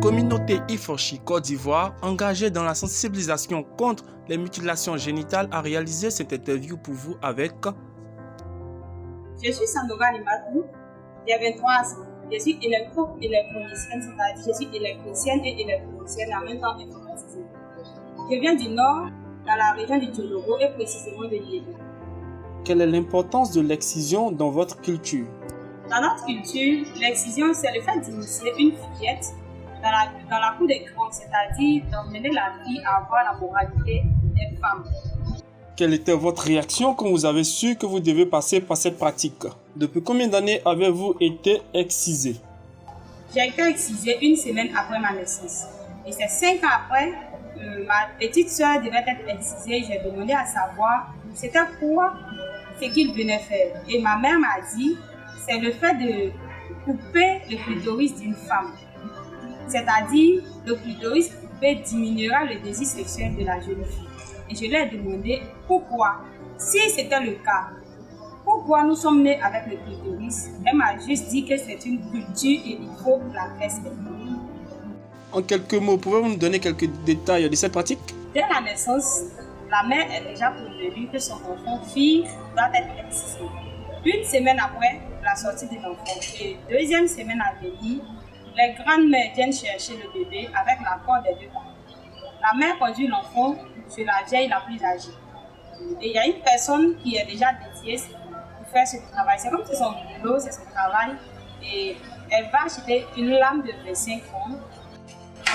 Communauté Ifochi Côte d'Ivoire, engagée dans la sensibilisation contre les mutilations génitales, a réalisé cette interview pour vous avec... Je suis Sandoga Limatou, j'ai 23 ans. Je suis électronicienne, c'est-à-dire je suis électricienne et électronicienne en même temps informatisée. Je viens du Nord, dans la région du Djologo et précisément de Liébi. Quelle est l'importance de l'excision dans votre culture? Dans notre culture, l'excision, c'est le fait d'initier une fillette dans la cour des grands, c'est-à-dire d'emmener la fille à avoir la moralité des femmes. Quelle était votre réaction quand vous avez su que vous devez passer par cette pratique? Depuis combien d'années avez-vous été excisée? J'ai été excisée une semaine après ma naissance. Et c'est 5 ans après, ma petite soeur devait être excisée. J'ai demandé à savoir c'était quoi ce qu'il venait faire. Et ma mère m'a dit c'est le fait de couper le clitoris d'une femme. C'est-à-dire, le clitoris coupé diminuera le désir sexuel de la jeune fille. Et je lui ai demandé pourquoi. Si c'était le cas, pourquoi nous sommes nés avec le clitoris? Elle m'a juste dit que c'est une culture et il faut la respecter. En quelques mots, pouvez-vous nous donner quelques détails de cette pratique? Dès la naissance, la mère est déjà prévenue que son enfant fille doit être excisée. Une semaine après la sortie de l'enfant et deuxième semaine à venir, les grandes-mères viennent chercher le bébé avec l'accord des deux parents. La mère conduit l'enfant chez la vieille la plus âgée. Et il y a une personne qui est déjà dédiée pour faire ce travail. C'est comme si son boulot, c'est son travail. Et elle va acheter une lame de 25 francs.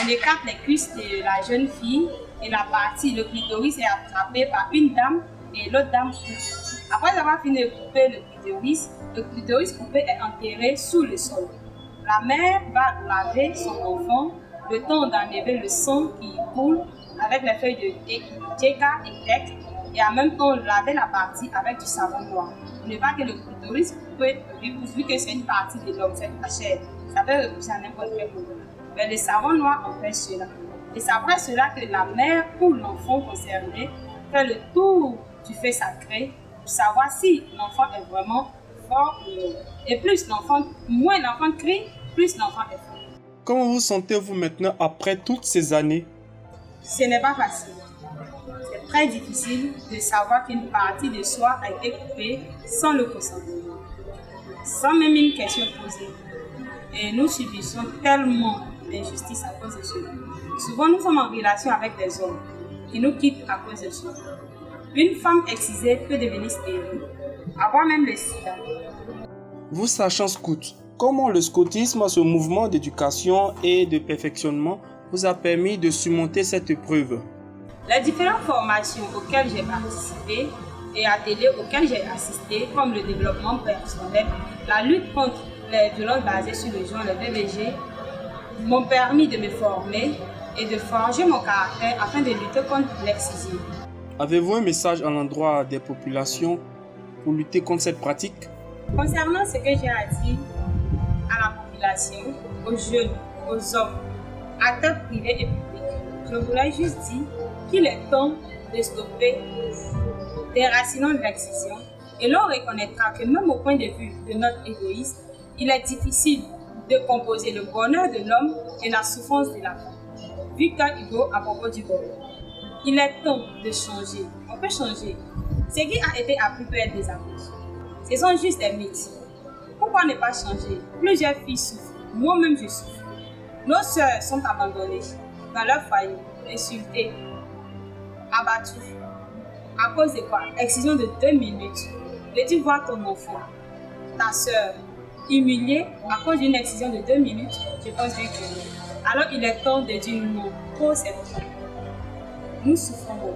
On écarte les cuisses de la jeune fille et la partie, le clitoris est attrapé par une dame et l'autre dame coupe. Après avoir fini de couper le clitoris coupé est enterré sous le sol. La mère va laver son enfant le temps d'enlever le sang qui coule avec les feuilles de djeka et tek et en même temps laver la partie avec du savon noir. Ne pas que le clitoris coupé repousse, vu que c'est une partie de l'homme, c'est la chair. Ça peut repousser à n'importe quel moment. Mais le savon noir empêche cela. Et c'est après cela que la mère ou l'enfant concerné fait le tour du fait sacré pour savoir si l'enfant est vraiment fort ou non. Et moins l'enfant crie, plus l'enfant est fort. Comment vous sentez-vous maintenant après toutes ces années? Ce n'est pas facile. C'est très difficile de savoir qu'une partie de soi a été coupée sans le consentement, sans même une question posée. Et nous subissons tellement d'injustice à cause de cela. Souvent, nous sommes en relation avec des hommes qui nous quittent à cause de cela. Une femme excisée peut devenir stérile, avoir même le sida. Vous sachant scout, comment le scoutisme, ce mouvement d'éducation et de perfectionnement, vous a permis de surmonter cette épreuve? Les différentes formations auxquelles j'ai participé et ateliers auxquels j'ai assisté, comme le développement personnel, la lutte contre les violences basées sur le genre, le VBG, m'ont permis de me former et de forger mon caractère afin de lutter contre l'excision. Avez-vous un message à l'endroit des populations pour lutter contre cette pratique? Concernant ce que j'ai à dire à la population, aux jeunes, aux hommes, acteurs privés et publics, je voulais juste dire qu'il est temps de stopper déracinant l'excision et l'on reconnaîtra que même au point de vue de notre égoïsme, il est difficile de composer le bonheur de l'homme et la souffrance de la femme. Victor Hugo à propos du bonheur. Il est temps de changer. On peut changer. Ce qui a été appris peut être désappris. Ce sont juste des mythes. Pourquoi ne pas changer? Plusieurs filles souffrent. Moi-même, je souffre. Nos sœurs sont abandonnées dans leur foyer, insultées, abattues. À cause de quoi? Excision de 2 minutes. Veux-tu voir ton enfant, ta sœur, humiliée à cause d'une excision de 2 minutes? Je pense bien que non. Alors il est temps de dire non. Trop c'est trop. Nous souffrons beaucoup.